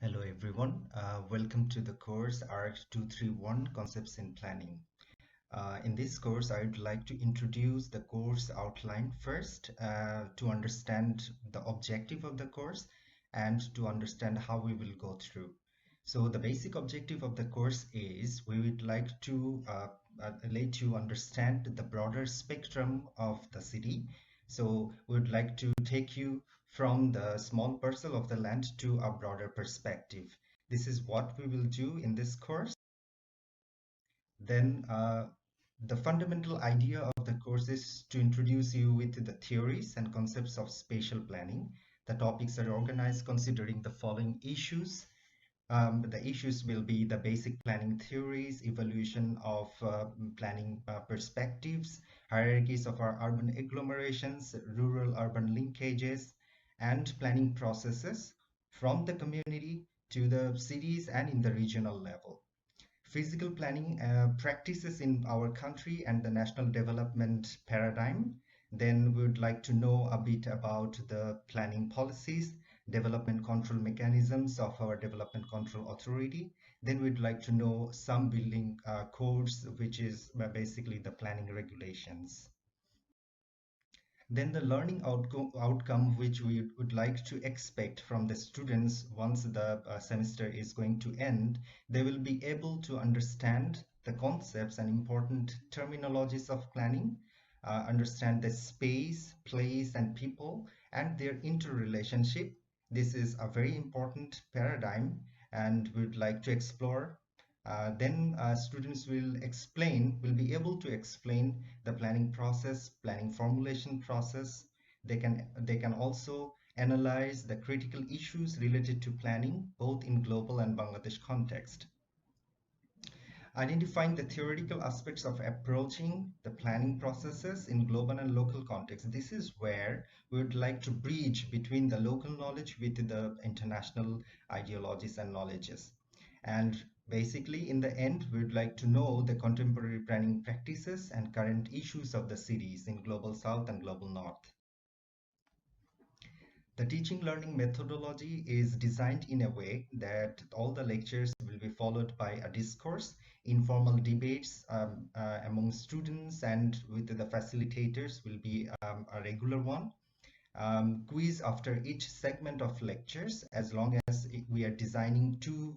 Hello everyone, welcome to the course ARC 231 Concepts in Planning. In this course, I would like to introduce the course outline first to understand the objective of the course and to understand how we will go through. So the basic objective of the course is we would like to let you understand the broader spectrum of the city. So we would like to take you from the small parcel of the land to a broader perspective. This is what we will do in this course. Then the fundamental idea of the course is to introduce you with the theories and concepts of spatial planning. The topics are organized considering the following issues. The issues will be the basic planning theories, evaluation of planning perspectives, hierarchies of our urban agglomerations, rural-urban linkages, and planning processes from the community to the cities and in the regional level. Physical planning practices in our country and the national development paradigm. Then we would like to know a bit about the planning policies, development control mechanisms of our development control authority. Then we'd like to know some building codes, which is basically the planning regulations. Then the learning outcome which we would like to expect from the students once the semester is going to end, they will be able to understand the concepts and important terminologies of planning, understand the space, place, and people, and their interrelationship. This is a very important paradigm, and we would like to explore. Then students will be able to explain the planning process, planning formulation process. They can also analyze the critical issues related to planning, both in global and Bangladesh context. Identifying the theoretical aspects of approaching the planning processes in global and local context. This is where we would like to bridge between the local knowledge with the international ideologies and knowledges. And basically, in the end, we would like to know the contemporary planning practices and current issues of the cities in Global South and Global North. The teaching learning methodology is designed in a way that all the lectures will be followed by a discourse, informal debates among students, and with the facilitators will be a regular one. Quiz after each segment of lectures, as long as we are designing two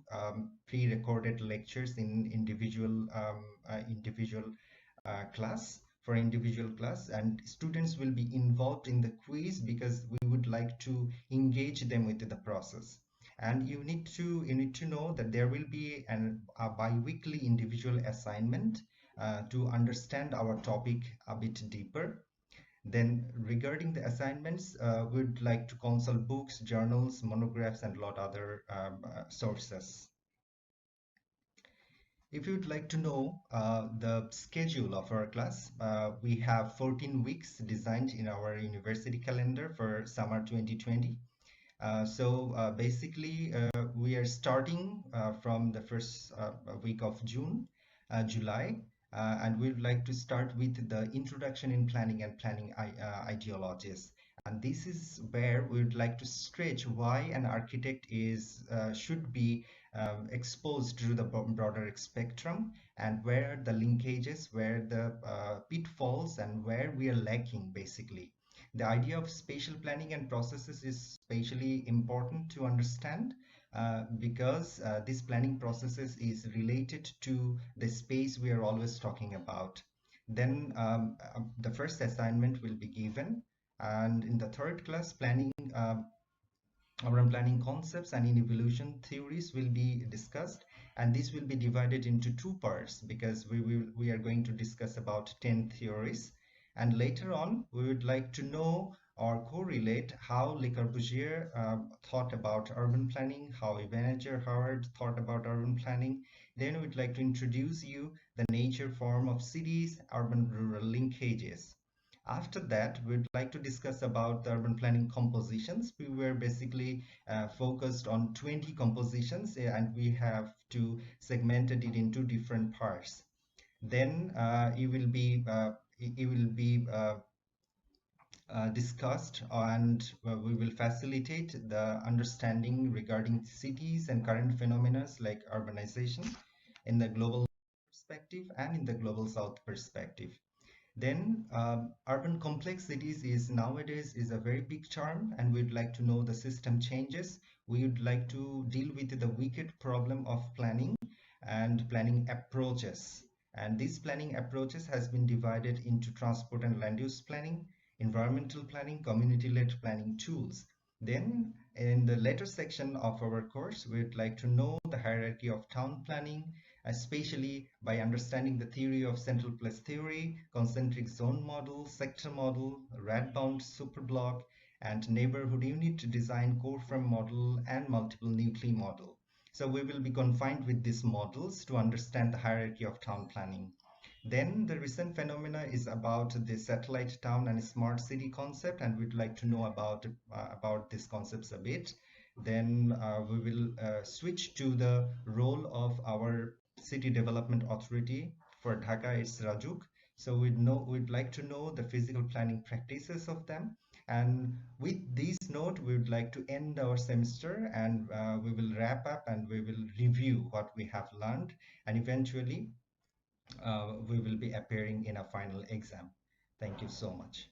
pre-recorded lectures in individual class for individual class, and students will be involved in the quiz because we would like to engage them with the process. And you need to know that there will be a bi-weekly individual assignment to understand our topic a bit deeper. Then regarding the assignments, we'd like to consult books, journals, monographs, and a lot other sources. If you'd like to know the schedule of our class, we have 14 weeks designed in our university calendar for summer 2020. Basically, we are starting from the first week of July, and we'd like to start with the introduction in planning and planning ideologies. And this is where we would like to stretch why an architect should be exposed to the broader spectrum, and where the linkages, where the pitfalls, and where we are lacking basically. The idea of spatial planning and processes is spatially important to understand because this planning processes is related to the space we are always talking about. Then the first assignment will be given, and in the third class, urban planning concepts and in evolution theories will be discussed, and this will be divided into two parts because we are going to discuss about 10 theories. And later on we would like to know or correlate how Le Corbusier thought about urban planning, how Ebenezer Howard thought about urban planning. Then we'd like to introduce you the nature form of cities, urban rural linkages. After that, we'd like to discuss about the urban planning compositions. We were basically focused on 20 compositions, and we have to segmented it into different parts. Then you will be discussed, and we will facilitate the understanding regarding cities and current phenomena like urbanization in the global perspective and in the global south perspective. Then urban complexities is nowadays is a very big term, and we'd like to know the system changes. We would like to deal with the wicked problem of planning and planning approaches. And these planning approaches has been divided into transport and land use planning, environmental planning, community-led planning tools. Then in the later section of our course, we'd like to know the hierarchy of town planning, especially by understanding the theory of central place theory, concentric zone model, sector model, rat-bound superblock, and neighborhood unit design core frame model, and multiple nuclei model. So we will be confined with these models to understand the hierarchy of town planning. Then the recent phenomena is about the satellite town and smart city concept, and we'd like to know about these concepts a bit. Then we will switch to the role of our city development authority. For Dhaka, it's Rajuk. So we'd like to know the physical planning practices of them. And with this note, we would like to end our semester, and we will wrap up and we will review what we have learned, and eventually we will be appearing in a final exam. Thank you so much.